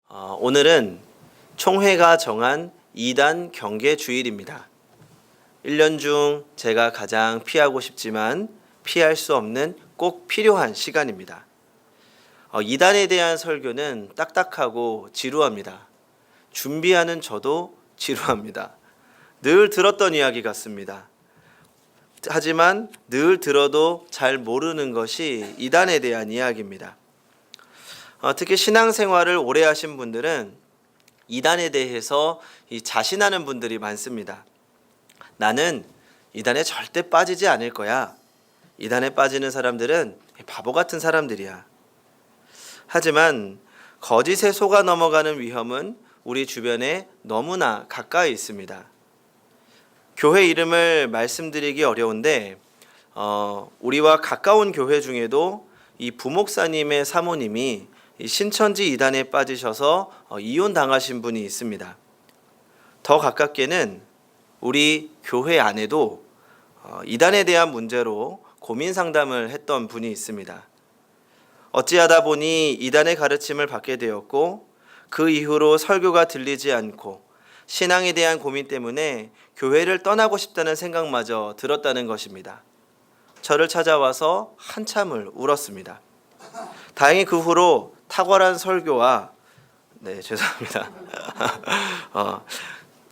오늘은 총회가 정한 2단 경계 주일입니다. 1년 중 제가 가장 피하고 싶지만 피할 수 없는 꼭 필요한 시간입니다. 2단에 대한 설교는 딱딱하고 지루합니다. 준비하는 저도 지루합니다. 늘 들었던 이야기 같습니다. 하지만 늘 들어도 잘 모르는 것이 2단에 대한 이야기입니다. 특히 신앙생활을 오래 하신 분들은 이단에 대해서 자신하는 분들이 많습니다. 나는 이단에 절대 빠지지 않을 거야. 이단에 빠지는 사람들은 바보 같은 사람들이야. 하지만 거짓에 속아 넘어가는 위험은 우리 주변에 너무나 가까이 있습니다. 교회 이름을 말씀드리기 어려운데 우리와 가까운 교회 중에도 이 부목사님의 사모님이 신천지 이단에 빠지셔서 이혼 당하신 분이 있습니다. 더 가깝게는 우리 교회 안에도 이단에 대한 문제로 고민 상담을 했던 분이 있습니다. 어찌하다 보니 이단의 가르침을 받게 되었고 그 이후로 설교가 들리지 않고 신앙에 대한 고민 때문에 교회를 떠나고 싶다는 생각마저 들었다는 것입니다. 저를 찾아와서 한참을 울었습니다. 다행히 그 후로 탁월한 설교와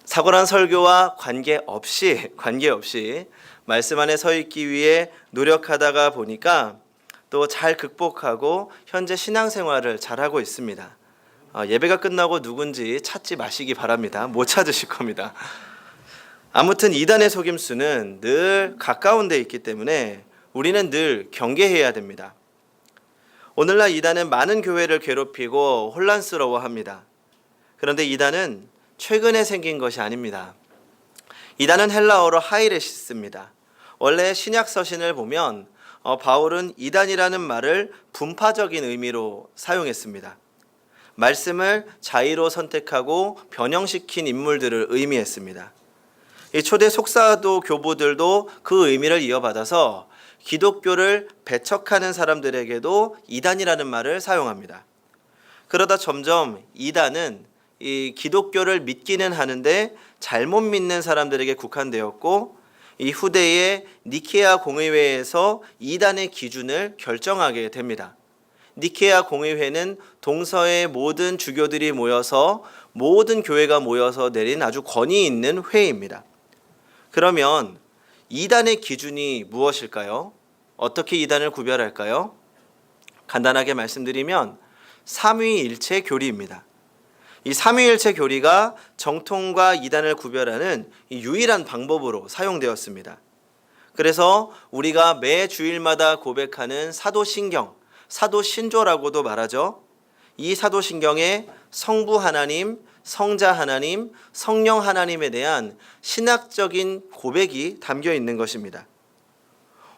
탁월한 설교와 관계없이 말씀 안에 서 있기 위해 노력하다가 보니까 또 잘 극복하고 현재 신앙생활을 잘하고 있습니다. 예배가 끝나고 누군지 찾지 마시기 바랍니다. 못 찾으실 겁니다. 아무튼 이단의 속임수는 늘 가까운 데 있기 때문에 우리는 늘 경계해야 됩니다. 오늘날 이단은 많은 교회를 괴롭히고 혼란스러워합니다. 그런데 이단은 최근에 생긴 것이 아닙니다. 이단은 헬라어로 하이레시스입니다. 원래 신약 서신을 보면 바울은 이단이라는 말을 분파적인 의미로 사용했습니다. 말씀을 자의로 선택하고 변형시킨 인물들을 의미했습니다. 이 초대 속사도 교부들도 그 의미를 이어받아서 기독교를 배척하는 사람들에게도 이단이라는 말을 사용합니다. 그러다 점점 이단은 이 기독교를 믿기는 하는데 잘못 믿는 사람들에게 국한되었고 이 후대의 니케아 공의회에서 이단의 기준을 결정하게 됩니다. 니케아 공의회는 동서의 모든 주교들이 모여서 모든 교회가 모여서 내린 아주 권위 있는 회의입니다. 그러면 이단의 기준이 무엇일까요? 어떻게 이단을 구별할까요? 간단하게 말씀드리면 삼위일체 교리입니다. 이 삼위일체 교리가 정통과 이단을 구별하는 유일한 방법으로 사용되었습니다. 그래서 우리가 매 주일마다 고백하는 사도신경, 사도신조라고도 말하죠. 이 사도신경에 성부 하나님, 성자 하나님, 성령 하나님에 대한 신학적인 고백이 담겨 있는 것입니다.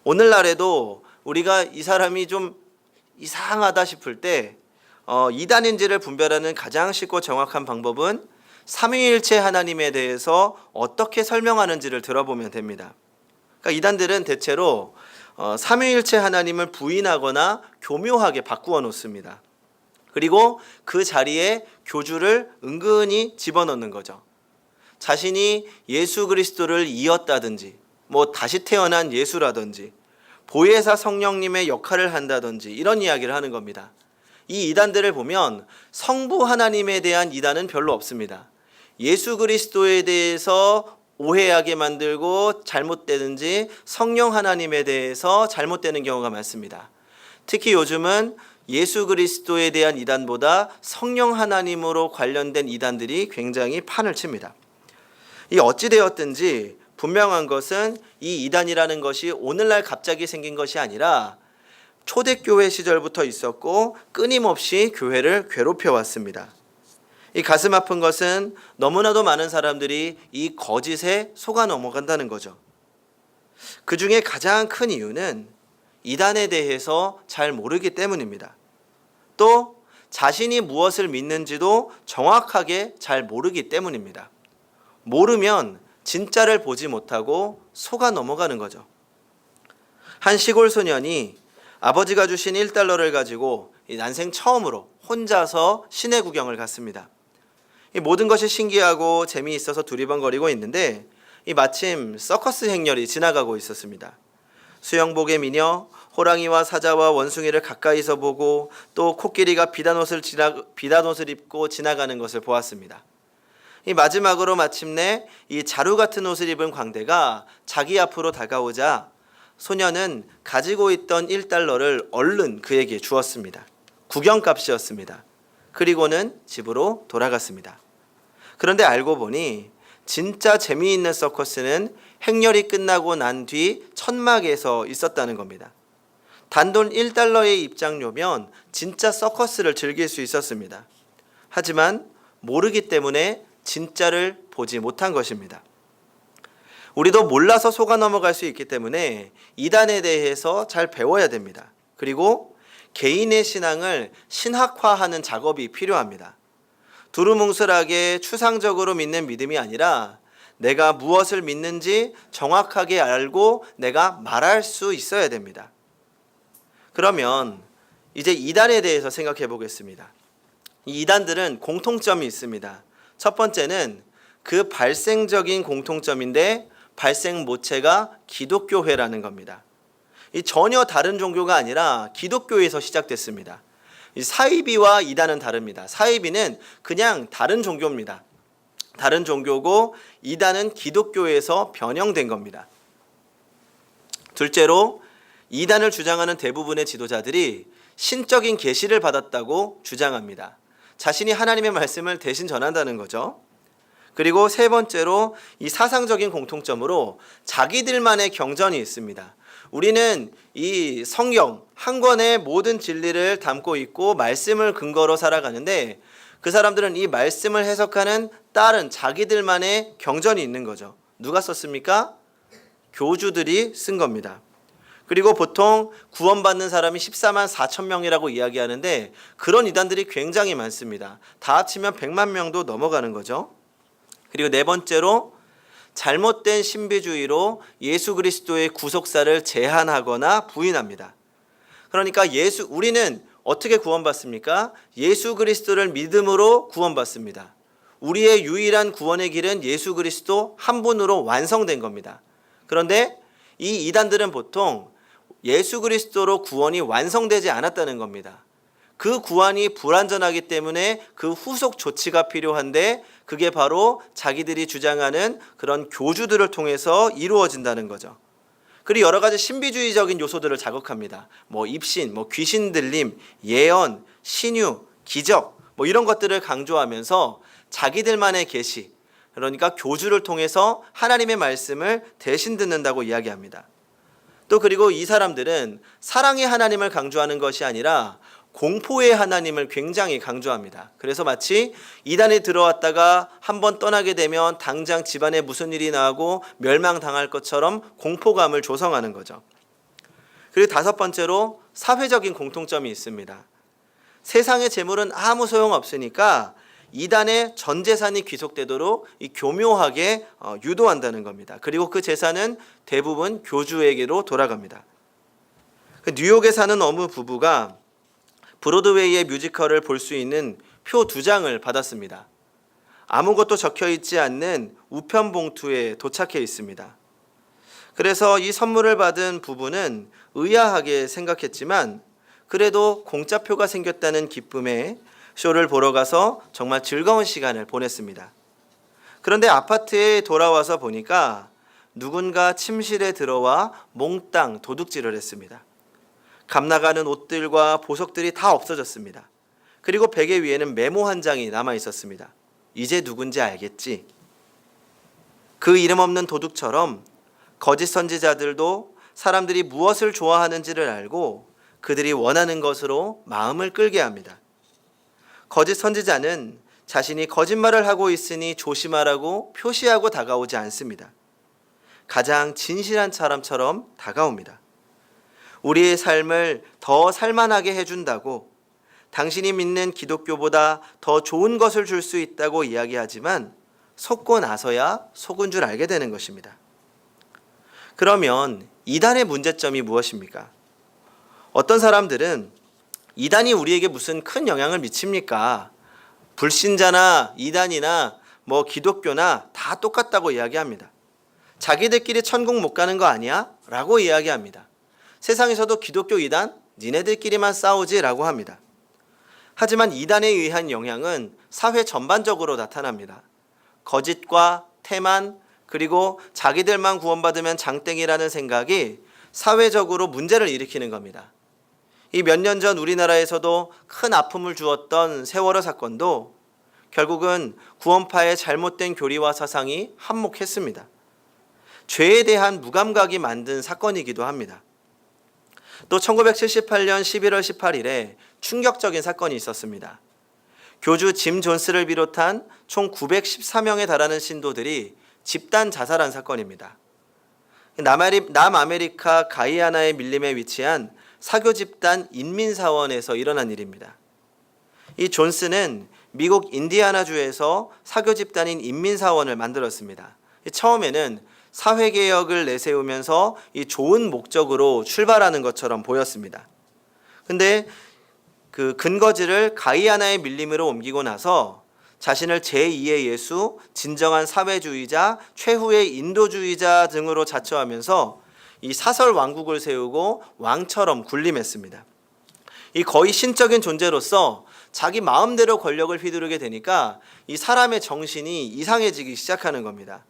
오늘날에도 우리가 이 사람이 좀 이상하다 싶을 때 이단인지를 분별하는 가장 쉽고 정확한 방법은 삼위일체 하나님에 대해서 어떻게 설명하는지를 들어보면 됩니다. 그러니까 이단들은 대체로 삼위일체 하나님을 부인하거나 교묘하게 바꾸어 놓습니다. 그리고 그 자리에 교주를 은근히 집어넣는 거죠. 자신이 예수 그리스도를 이었다든지 다시 태어난 예수라든지 보혜사 성령님의 역할을 한다든지 이런 이야기를 하는 겁니다. 이 이단들을 보면 성부 하나님에 대한 이단은 별로 없습니다. 예수 그리스도에 대해서 오해하게 만들고 잘못되든지 성령 하나님에 대해서 잘못되는 경우가 많습니다. 특히 요즘은 예수 그리스도에 대한 이단보다 성령 하나님으로 관련된 이단들이 굉장히 판을 칩니다. 이 어찌되었든지 분명한 것은 이 이단이라는 것이 오늘날 갑자기 생긴 것이 아니라 초대교회 시절부터 있었고 끊임없이 교회를 괴롭혀왔습니다. 이 가슴 아픈 것은 너무나도 많은 사람들이 이 거짓에 속아 넘어간다는 거죠. 그 중에 가장 큰 이유는 이단에 대해서 잘 모르기 때문입니다. 또 자신이 무엇을 믿는지도 정확하게 잘 모르기 때문입니다. 모르면 진짜를 보지 못하고 속아 넘어가는 거죠. 한 시골 소년이 아버지가 주신 $1를 가지고 난생 처음으로 혼자서 시내 구경을 갔습니다. 이 모든 것이 신기하고 재미있어서 두리번거리고 있는데 이 마침 서커스 행렬이 지나가고 있었습니다. 수영복의 미녀, 호랑이와 사자와 원숭이를 가까이서 보고 또 코끼리가 비단 옷을 입고 지나가는 것을 보았습니다. 이 마지막으로 마침내 이 자루 같은 옷을 입은 광대가 자기 앞으로 다가오자 소녀는 가지고 있던 1달러를 얼른 그에게 주었습니다. 구경값이었습니다. 그리고는 집으로 돌아갔습니다. 그런데 알고 보니 진짜 재미있는 서커스는 행렬이 끝나고 난 뒤 천막에서 있었다는 겁니다. 단돈 1달러의 입장료면 진짜 서커스를 즐길 수 있었습니다. 하지만 모르기 때문에 진짜를 보지 못한 것입니다. 우리도 몰라서 속아 넘어갈 수 있기 때문에 이단에 대해서 잘 배워야 됩니다. 그리고 개인의 신앙을 신학화하는 작업이 필요합니다. 두루뭉술하게 추상적으로 믿는 믿음이 아니라 내가 무엇을 믿는지 정확하게 알고 내가 말할 수 있어야 됩니다. 그러면 이제 이단에 대해서 생각해 보겠습니다. 이 이단들은 공통점이 있습니다. 첫 번째는 그 발생적인 공통점인데 발생 모체가 기독교회라는 겁니다. 이 전혀 다른 종교가 아니라 기독교에서 시작됐습니다. 이 사이비와 이단은 다릅니다. 사이비는 그냥 다른 종교입니다. 다른 종교고 이단은 기독교에서 변형된 겁니다. 둘째로 이단을 주장하는 대부분의 지도자들이 신적인 계시를 받았다고 주장합니다. 자신이 하나님의 말씀을 대신 전한다는 거죠. 그리고 세 번째로 이 사상적인 공통점으로 자기들만의 경전이 있습니다. 우리는 이 성경 한 권의 모든 진리를 담고 있고 말씀을 근거로 살아가는데 그 사람들은 이 말씀을 해석하는 다른 자기들만의 경전이 있는 거죠. 누가 썼습니까? 교주들이 쓴 겁니다. 그리고 보통 구원받는 사람이 14만 4천 명이라고 이야기하는데 그런 이단들이 굉장히 많습니다. 다 합치면 100만 명도 넘어가는 거죠. 그리고 네 번째로 잘못된 신비주의로 예수 그리스도의 구속사를 제한하거나 부인합니다. 그러니까 우리는 어떻게 구원받습니까? 예수 그리스도를 믿음으로 구원받습니다. 우리의 유일한 구원의 길은 예수 그리스도 한 분으로 완성된 겁니다. 그런데 이 이단들은 보통 예수 그리스도로 구원이 완성되지 않았다는 겁니다. 그 구원이 불완전하기 때문에 그 후속 조치가 필요한데 그게 바로 자기들이 주장하는 그런 교주들을 통해서 이루어진다는 거죠. 그리고 여러 가지 신비주의적인 요소들을 자극합니다. 입신, 귀신 들림, 예언, 신유, 기적 이런 것들을 강조하면서 자기들만의 계시, 그러니까 교주를 통해서 하나님의 말씀을 대신 듣는다고 이야기합니다. 또 그리고 이 사람들은 사랑의 하나님을 강조하는 것이 아니라 공포의 하나님을 굉장히 강조합니다. 그래서 마치 이단에 들어왔다가 한번 떠나게 되면 당장 집안에 무슨 일이 나고 멸망당할 것처럼 공포감을 조성하는 거죠. 그리고 다섯 번째로 사회적인 공통점이 있습니다. 세상의 재물은 아무 소용없으니까 이단의 전 재산이 귀속되도록 교묘하게 유도한다는 겁니다. 그리고 그 재산은 대부분 교주에게로 돌아갑니다. 뉴욕에 사는 어느 부부가 브로드웨이의 뮤지컬을 볼 수 있는 표 2장을 받았습니다. 아무것도 적혀 있지 않는 우편 봉투에 도착해 있습니다. 그래서 이 선물을 받은 부부는 의아하게 생각했지만 그래도 공짜표가 생겼다는 기쁨에 쇼를 보러 가서 정말 즐거운 시간을 보냈습니다. 그런데 아파트에 돌아와서 보니까 누군가 침실에 들어와 몽땅 도둑질을 했습니다. 값나가는 옷들과 보석들이 다 없어졌습니다. 그리고 베개 위에는 메모 한 장이 남아 있었습니다. 이제 누군지 알겠지? 그 이름 없는 도둑처럼 거짓 선지자들도 사람들이 무엇을 좋아하는지를 알고 그들이 원하는 것으로 마음을 끌게 합니다. 거짓 선지자는 자신이 거짓말을 하고 있으니 조심하라고 표시하고 다가오지 않습니다. 가장 진실한 사람처럼 다가옵니다. 우리의 삶을 더 살만하게 해준다고, 당신이 믿는 기독교보다 더 좋은 것을 줄 수 있다고 이야기하지만 속고 나서야 속은 줄 알게 되는 것입니다. 그러면 이단의 문제점이 무엇입니까? 어떤 사람들은 이단이 우리에게 무슨 큰 영향을 미칩니까? 불신자나 이단이나 뭐 기독교나 다 똑같다고 이야기합니다. 자기들끼리 천국 못 가는 거 아니야? 라고 이야기합니다. 세상에서도 기독교 이단 니네들끼리만 싸우지 라고 합니다. 하지만 이단에 의한 영향은 사회 전반적으로 나타납니다. 거짓과 태만 그리고 자기들만 구원받으면 장땡이라는 생각이 사회적으로 문제를 일으키는 겁니다. 이 몇 년 전 우리나라에서도 큰 아픔을 주었던 세월호 사건도 결국은 구원파의 잘못된 교리와 사상이 한몫했습니다. 죄에 대한 무감각이 만든 사건이기도 합니다. 또 1978년 11월 18일에 충격적인 사건이 있었습니다. 교주 짐 존스를 비롯한 총 914명에 달하는 신도들이 집단 자살한 사건입니다. 남아메리카 가이아나의 밀림에 위치한 사교 집단 인민사원에서 일어난 일입니다. 이 존스는 미국 인디아나주에서 사교 집단인 인민사원을 만들었습니다. 처음에는 사회개혁을 내세우면서 이 좋은 목적으로 출발하는 것처럼 보였습니다. 근데 그 근거지를 가이아나의 밀림으로 옮기고 나서 자신을 제2의 예수, 진정한 사회주의자, 최후의 인도주의자 등으로 자처하면서 이 사설 왕국을 세우고 왕처럼 군림했습니다. 이 거의 신적인 존재로서 자기 마음대로 권력을 휘두르게 되니까 이 사람의 정신이 이상해지기 시작하는 겁니다.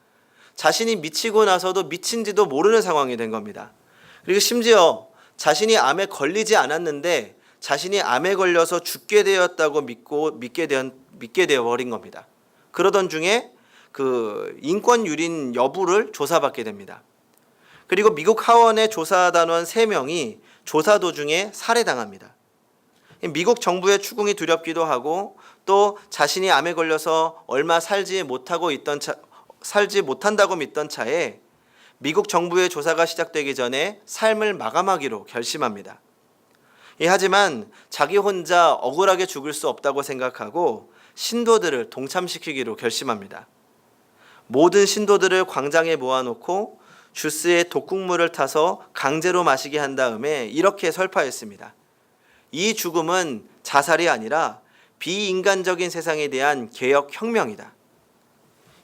자신이 미치고 나서도 미친지도 모르는 상황이 된 겁니다. 그리고 심지어 자신이 암에 걸리지 않았는데 자신이 암에 걸려서 죽게 되었다고 믿게 되어 버린 겁니다. 그러던 중에 그 인권 유린 여부를 조사받게 됩니다. 그리고 미국 하원의 조사단원 3명이 조사 도중에 살해당합니다. 미국 정부의 추궁이 두렵기도 하고 또 자신이 암에 걸려서 얼마 살지 못한다고 믿던 차에 미국 정부의 조사가 시작되기 전에 삶을 마감하기로 결심합니다. 하지만 자기 혼자 억울하게 죽을 수 없다고 생각하고 신도들을 동참시키기로 결심합니다. 모든 신도들을 광장에 모아놓고 주스에 독국물을 타서 강제로 마시게 한 다음에 이렇게 설파했습니다. 이 죽음은 자살이 아니라 비인간적인 세상에 대한 개혁혁명이다.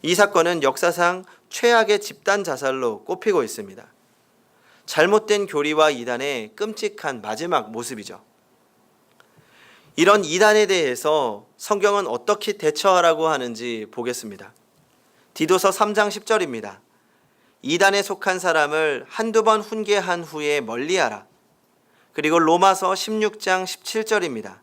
이 사건은 역사상 최악의 집단 자살로 꼽히고 있습니다. 잘못된 교리와 이단의 끔찍한 마지막 모습이죠. 이런 이단에 대해서 성경은 어떻게 대처하라고 하는지 보겠습니다. 디도서 3장 10절입니다. 이단에 속한 사람을 한두 번 훈계한 후에 멀리하라. 그리고 로마서 16장 17절입니다.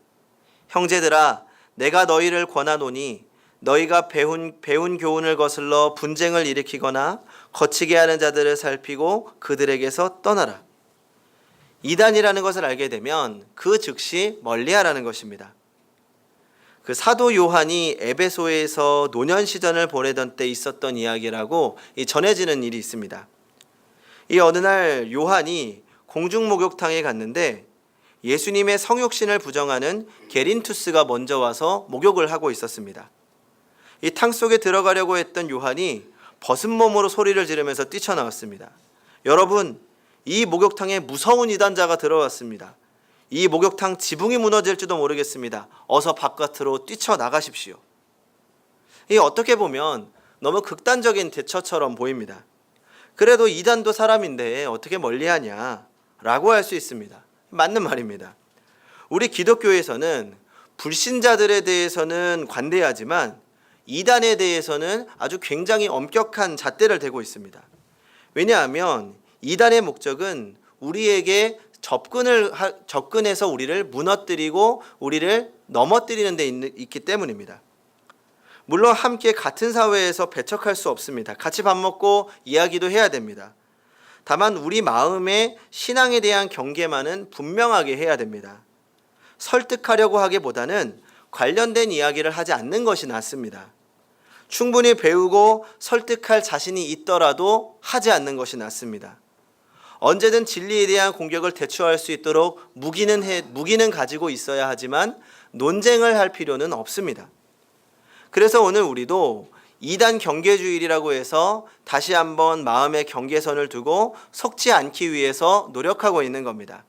형제들아 내가 너희를 권하노니 너희가 배운 교훈을 거슬러 분쟁을 일으키거나 거치게 하는 자들을 살피고 그들에게서 떠나라. 이단이라는 것을 알게 되면 그 즉시 멀리하라는 것입니다. 그 사도 요한이 에베소에서 노년 시절을 보내던 때 있었던 이야기라고 전해지는 일이 있습니다. 이 어느 날 요한이 공중 목욕탕에 갔는데 예수님의 성육신을 부정하는 게린투스가 먼저 와서 목욕을 하고 있었습니다. 이 탕 속에 들어가려고 했던 요한이 벗은 몸으로 소리를 지르면서 뛰쳐나왔습니다. 여러분, 이 목욕탕에 무서운 이단자가 들어왔습니다. 이 목욕탕 지붕이 무너질지도 모르겠습니다. 어서 바깥으로 뛰쳐나가십시오. 이 어떻게 보면 너무 극단적인 대처처럼 보입니다. 그래도 이단도 사람인데 어떻게 멀리하냐 라고 할 수 있습니다. 맞는 말입니다. 우리 기독교에서는 불신자들에 대해서는 관대하지만 이단에 대해서는 아주 굉장히 엄격한 잣대를 대고 있습니다. 왜냐하면 이단의 목적은 우리에게 접근해서 우리를 무너뜨리고 우리를 넘어뜨리는 데 있기 때문입니다. 물론 함께 같은 사회에서 배척할 수 없습니다. 같이 밥 먹고 이야기도 해야 됩니다. 다만 우리 마음의 신앙에 대한 경계만은 분명하게 해야 됩니다. 설득하려고 하기보다는 관련된 이야기를 하지 않는 것이 낫습니다. 충분히 배우고 설득할 자신이 있더라도 하지 않는 것이 낫습니다. 언제든 진리에 대한 공격을 대처할 수 있도록 무기는 가지고 있어야 하지만 논쟁을 할 필요는 없습니다. 그래서 오늘 우리도 이단 경계주일이라고 해서 다시 한번 마음의 경계선을 두고 속지 않기 위해서 노력하고 있는 겁니다.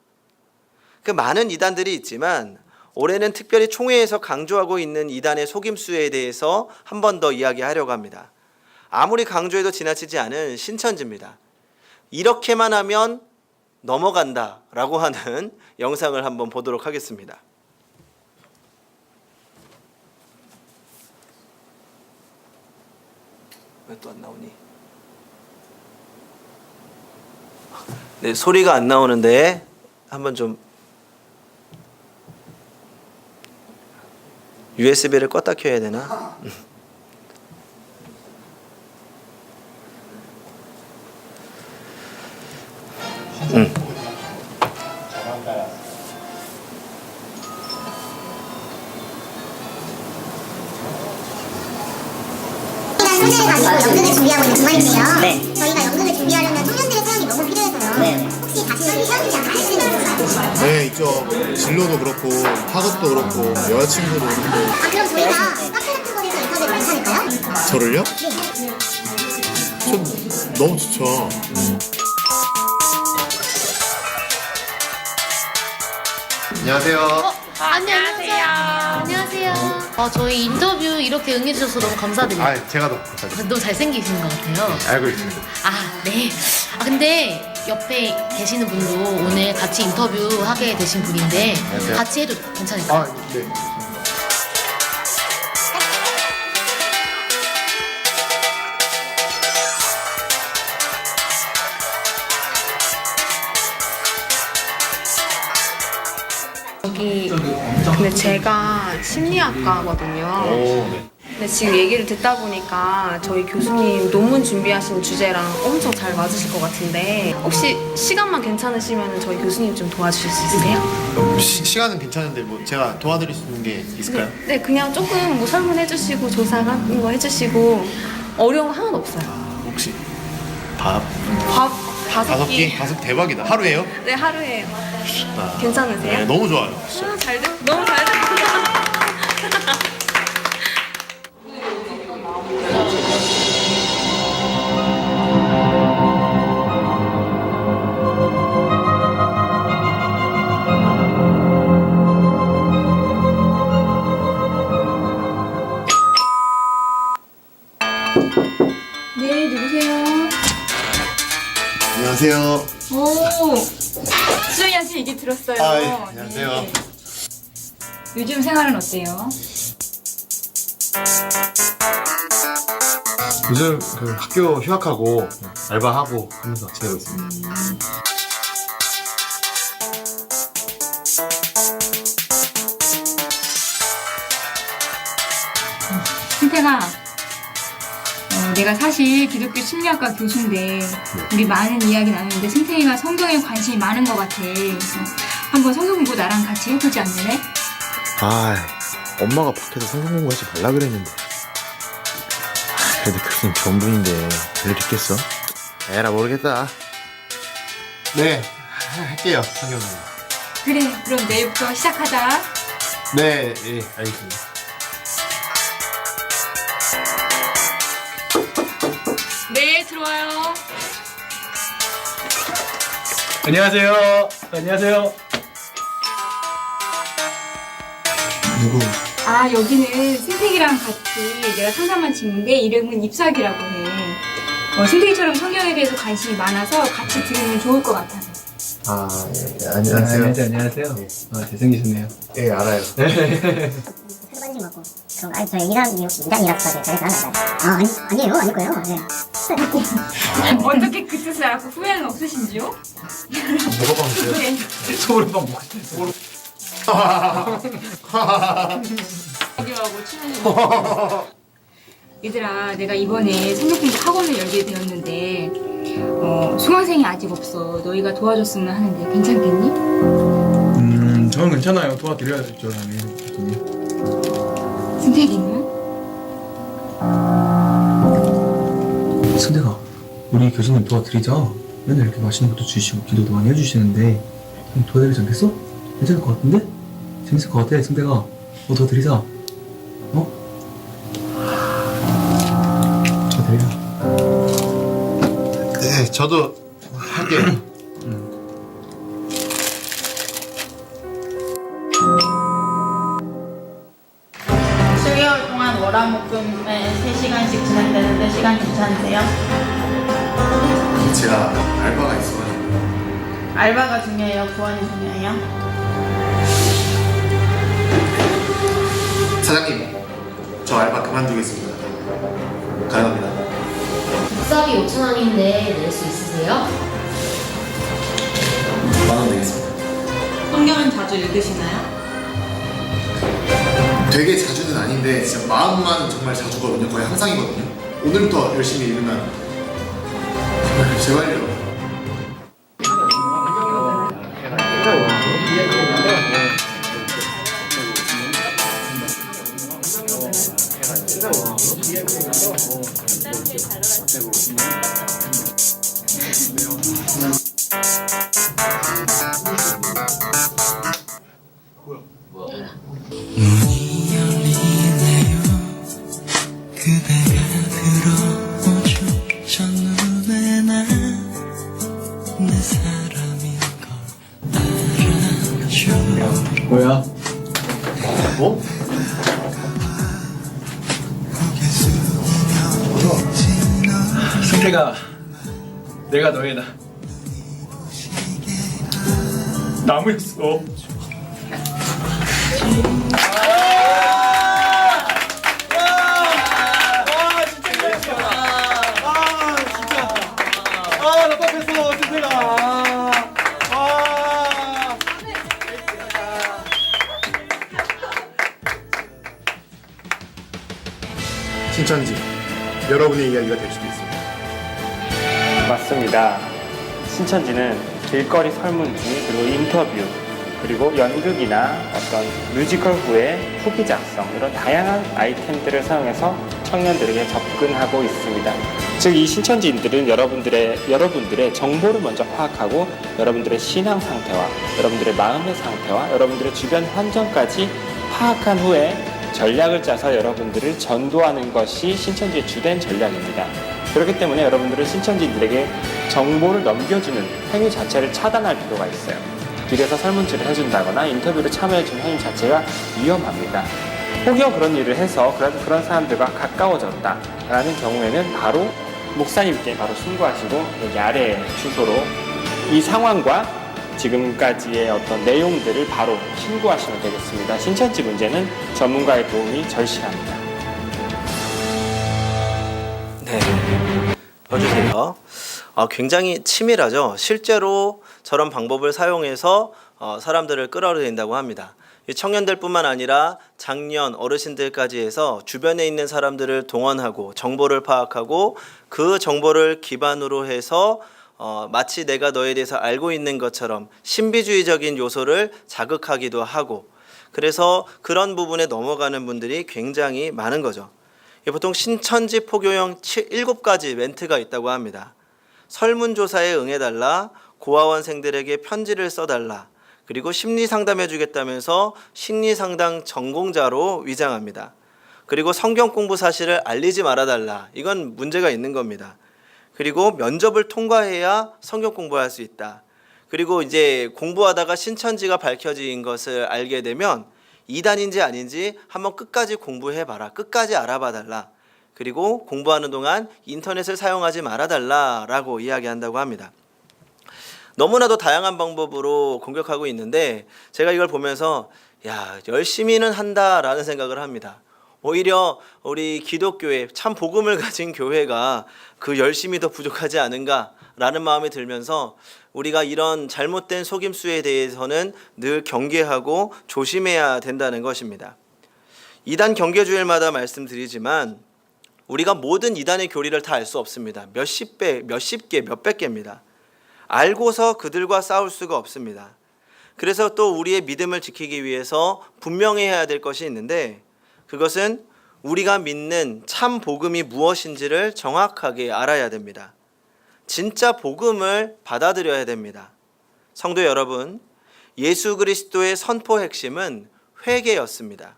그 많은 이단들이 있지만 올해는 특별히 총회에서 강조하고 있는 이단의 속임수에 대해서 한 번 더 이야기하려고 합니다. 아무리 강조해도 지나치지 않은 신천지입니다. 이렇게만 하면 넘어간다라고 하는 영상을 한번 보도록 하겠습니다. 왜 또 안 나오니? 네, 소리가 안 나오는데 한번 좀 USB를 껐다 켜야 되나? 청년이 가지고 연극을 준비하고 있는 동아리인데요. 네. 저희가 연극을 준비하려면 청년들의 사연이 너무 필요해서요. 네. 혹시 자신의 사연인지 알수 있나요? 네, 있죠. 진로도 그렇고 학업도 그렇고 여자친구도 그렇고. 아, 그럼 저희가 카페 같은 곳에서 인터뷰를 괜찮을까요? 저를요? 네. 전 너무 좋죠. 안녕하세요. 안녕하세요. 안녕하세요. 저희 인터뷰 이렇게 응해주셔서 너무 감사드려요. 아, 제가 더 감사드립니다. 너무 잘생기신 것 같아요. 알고 있습니다. 아, 네. 근데 옆에 계시는 분도 오늘 같이 인터뷰하게 되신 분인데 안녕하세요. 같이 해도 괜찮을까요? 아, 네. 근데 제가 심리학과거든요. 근데 지금 얘기를 듣다 보니까 저희 교수님 논문 준비하신 주제랑 엄청 잘 맞으실 것 같은데 혹시 시간만 괜찮으시면 저희 교수님 좀 도와주실 수 있으세요? 시간은 괜찮은데 뭐 제가 도와드릴 수 있는 게 있을까요? 네, 그냥 조금 뭐 설문해 주시고 조사 같은 거 해주시고 어려운 거 하나도 없어요. 혹시 밥 밥 다섯 끼. 다섯 대박이다. 하루에요? 네, 하루에. 아, 괜찮으세요? 네, 너무 좋아요. 아, 너무 잘 됐다. 네, 누구세요? 안녕하세요. 오, 수정이 씨 얘기 들었어요. 아, 예, 안녕하세요. 네. 요즘 생활은 어때요? 요즘 그 학교 휴학하고 알바하고 하면서 지내고 있습니다. 승태가, 내가 사실 기독교 심리학과 교수인데 우리 많은 이야기 나누는데 승태이가 성경에 관심이 많은 것 같아. 그래서 한번 성경 공부 나랑 같이 해보지 않을래? 아, 엄마가 밖에서 성경 공부하지 말라 그랬는데. 그래도 교수님 좋은 분인데 별일 있겠어? 에라 모르겠다. 네, 할게요. 성경님. 그래, 그럼 내일부터 시작하자. 네, 예, 알겠습니다. 네, 들어와요. 안녕하세요. 안녕하세요. 누구? 아, 여기는 승택이랑 같이 내가 상담한 친구인데 이름은 잎사귀라고 해. 승택이처럼 성경에 대해서 관심이 많아서 같이 들으면 좋을 것 같아서. 아, 예, 안녕하세요. 안녕하세요. 잘생기셨네요. 예, 알아요. 설반지 먹고. 그럼 아니 저희 이단이라서 저희가 하는 거예요. 아니에요. 아닐 거예요. 네. 어떻게 그 뜻을 알고 후회는 없으신지요? 뭐가 방금 네. 소울빵 먹고 하고 추는 얘들아, 내가 이번에 성경공부 학원을 열게 되었는데 수강생이 아직 없어. 너희가 도와줬으면 하는데 괜찮겠니? 저는 괜찮아요. 도와드려야죠, 나는. 승택이는? 승대가 우리 교수님 도와드리자. 맨날 이렇게 맛있는 것도 주시고 기도도 많이 해주시는데 좀 도와드리지 않겠어? 괜찮을 것 같은데? 재밌을 것 같아, 승대가. 도와드리자. 어? 도와드려. 네, 저도 할게요. 월화목금에 3시간씩 진행되는데 시간 괜찮으세요? 제가 알바가 있어가지고. 알바가 중요해요? 구원이 중요해요? 사장님, 저 알바 그만두겠습니다. 가능합니다. 값이 5,000원인데 낼 수 있으세요? 10,000원 내겠습니다. 성경은 자주 읽으시나요? 되게 자주는 아닌데 진짜 마음만 정말 자주거든요. 거의 항상이거든요. 오늘부터 열심히 읽으면 제발요. 문이 열리네요. 그대가 들어오죠. 첫눈에 난 내 사람인 걸 알아줘. 뭐야? 뭐? 승태가 내가 너의 나무였어. 답답했어, 승태가. 신천지, 여러분의 이야기가 될 수도 있습니다. 맞습니다. 신천지는 길거리 설문지, 그리고 인터뷰, 그리고 연극이나 어떤 뮤지컬 후의 후기 작성, 이런 다양한 아이템들을 사용해서 청년들에게 접근하고 있습니다. 즉, 이 신천지인들은 여러분들의 정보를 먼저 파악하고 여러분들의 신앙 상태와 여러분들의 마음의 상태와 여러분들의 주변 환경까지 파악한 후에 전략을 짜서 여러분들을 전도하는 것이 신천지의 주된 전략입니다. 그렇기 때문에 여러분들은 신천지인들에게 정보를 넘겨주는 행위 자체를 차단할 필요가 있어요. 길에서 설문지를 해준다거나 인터뷰를 참여해주는 행위 자체가 위험합니다. 혹여 그런 일을 해서 그런 사람들과 가까워졌다라는 경우에는 바로 목사님께 바로 신고하시고 여기 아래 주소로 이 상황과 지금까지의 어떤 내용들을 바로 신고하시면 되겠습니다. 신천지 문제는 전문가의 도움이 절실합니다. 네, 봐주세요. 굉장히 치밀하죠. 실제로 저런 방법을 사용해서 사람들을 끌어들인다고 합니다. 이 청년들뿐만 아니라 장년, 어르신들까지 해서 주변에 있는 사람들을 동원하고 정보를 파악하고 그 정보를 기반으로 해서 마치 내가 너에 대해서 알고 있는 것처럼 신비주의적인 요소를 자극하기도 하고, 그래서 그런 부분에 넘어가는 분들이 굉장히 많은 거죠. 보통 신천지 포교형 7가지 멘트가 있다고 합니다. 설문조사에 응해달라, 고아원생들에게 편지를 써달라, 그리고 심리상담해 주겠다면서 심리상담 전공자로 위장합니다. 그리고 성경 공부 사실을 알리지 말아달라. 이건 문제가 있는 겁니다. 그리고 면접을 통과해야 성경 공부할 수 있다. 그리고 이제 공부하다가 신천지가 밝혀진 것을 알게 되면 이단인지 아닌지 한번 끝까지 공부해봐라. 끝까지 알아봐달라. 그리고 공부하는 동안 인터넷을 사용하지 말아달라라고 이야기한다고 합니다. 너무나도 다양한 방법으로 공격하고 있는데 제가 이걸 보면서 열심히는 한다라는 생각을 합니다. 오히려 우리 기독교회, 참 복음을 가진 교회가 그 열심히 더 부족하지 않은가라는 마음이 들면서 우리가 이런 잘못된 속임수에 대해서는 늘 경계하고 조심해야 된다는 것입니다. 이단 경계주일마다 말씀드리지만 우리가 모든 이단의 교리를 다 알 수 없습니다. 몇십 개, 몇백 개입니다. 알고서 그들과 싸울 수가 없습니다. 그래서 또 우리의 믿음을 지키기 위해서 분명해야 될 것이 있는데, 그것은 우리가 믿는 참 복음이 무엇인지를 정확하게 알아야 됩니다. 진짜 복음을 받아들여야 됩니다. 성도 여러분, 예수 그리스도의 선포 핵심은 회개였습니다.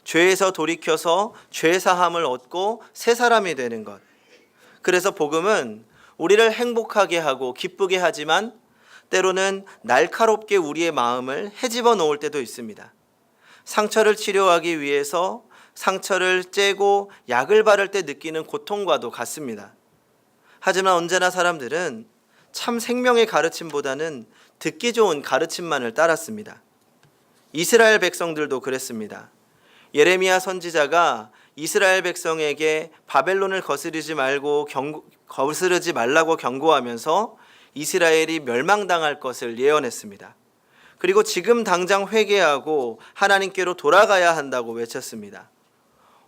죄에서 돌이켜서 죄 사함을 얻고 새 사람이 되는 것. 그래서 복음은 우리를 행복하게 하고 기쁘게 하지만 때로는 날카롭게 우리의 마음을 헤집어 놓을 때도 있습니다. 상처를 치료하기 위해서 상처를 째고 약을 바를 때 느끼는 고통과도 같습니다. 하지만 언제나 사람들은 참 생명의 가르침보다는 듣기 좋은 가르침만을 따랐습니다. 이스라엘 백성들도 그랬습니다. 예레미야 선지자가 이스라엘 백성에게 바벨론을 거스르지 말라고 경고하면서 이스라엘이 멸망당할 것을 예언했습니다. 그리고 지금 당장 회개하고 하나님께로 돌아가야 한다고 외쳤습니다.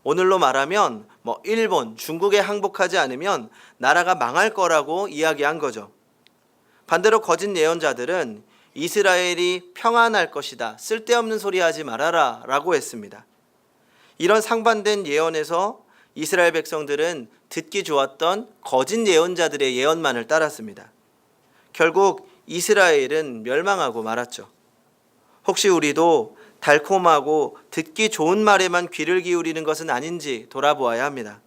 오늘로 말하면 일본, 중국에 항복하지 않으면 나라가 망할 거라고 이야기한 거죠. 반대로 거짓 예언자들은 이스라엘이 평안할 것이다, 쓸데없는 소리 하지 말아라 라고 했습니다. 이런 상반된 예언에서 이스라엘 백성들은 듣기 좋았던 거짓 예언자들의 예언만을 따랐습니다. 결국 이스라엘은 멸망하고 말았죠. 혹시 우리도 달콤하고 듣기 좋은 말에만 귀를 기울이는 것은 아닌지 돌아보아야 합니다.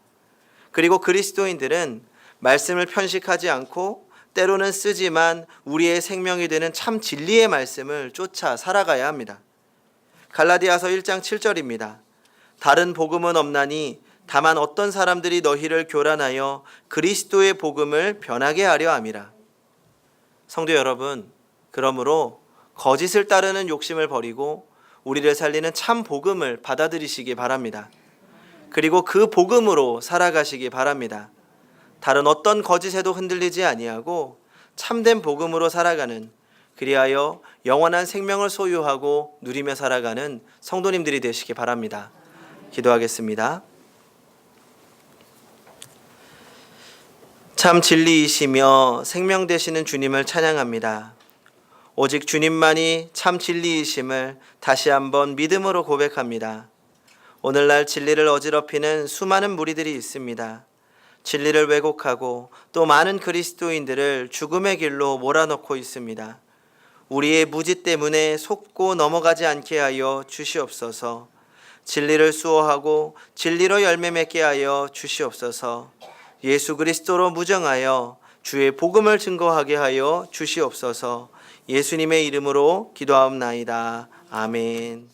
그리고 그리스도인들은 말씀을 편식하지 않고 때로는 쓰지만 우리의 생명이 되는 참 진리의 말씀을 쫓아 살아가야 합니다. 갈라디아서 1장 7절입니다. 다른 복음은 없나니 다만 어떤 사람들이 너희를 교란하여 그리스도의 복음을 변하게 하려 함이라. 성도 여러분, 그러므로 거짓을 따르는 욕심을 버리고 우리를 살리는 참 복음을 받아들이시기 바랍니다. 그리고 그 복음으로 살아가시기 바랍니다. 다른 어떤 거짓에도 흔들리지 아니하고 참된 복음으로 살아가는, 그리하여 영원한 생명을 소유하고 누리며 살아가는 성도님들이 되시기 바랍니다. 기도하겠습니다. 참 진리이시며 생명 되시는 주님을 찬양합니다. 오직 주님만이 참 진리이심을 다시 한번 믿음으로 고백합니다. 오늘날 진리를 어지럽히는 수많은 무리들이 있습니다. 진리를 왜곡하고 또 많은 그리스도인들을 죽음의 길로 몰아넣고 있습니다. 우리의 무지 때문에 속고 넘어가지 않게 하여 주시옵소서. 진리를 수호하고 진리로 열매 맺게 하여 주시옵소서. 예수 그리스도로 무정하여 주의 복음을 증거하게 하여 주시옵소서. 예수님의 이름으로 기도하옵나이다. 아멘.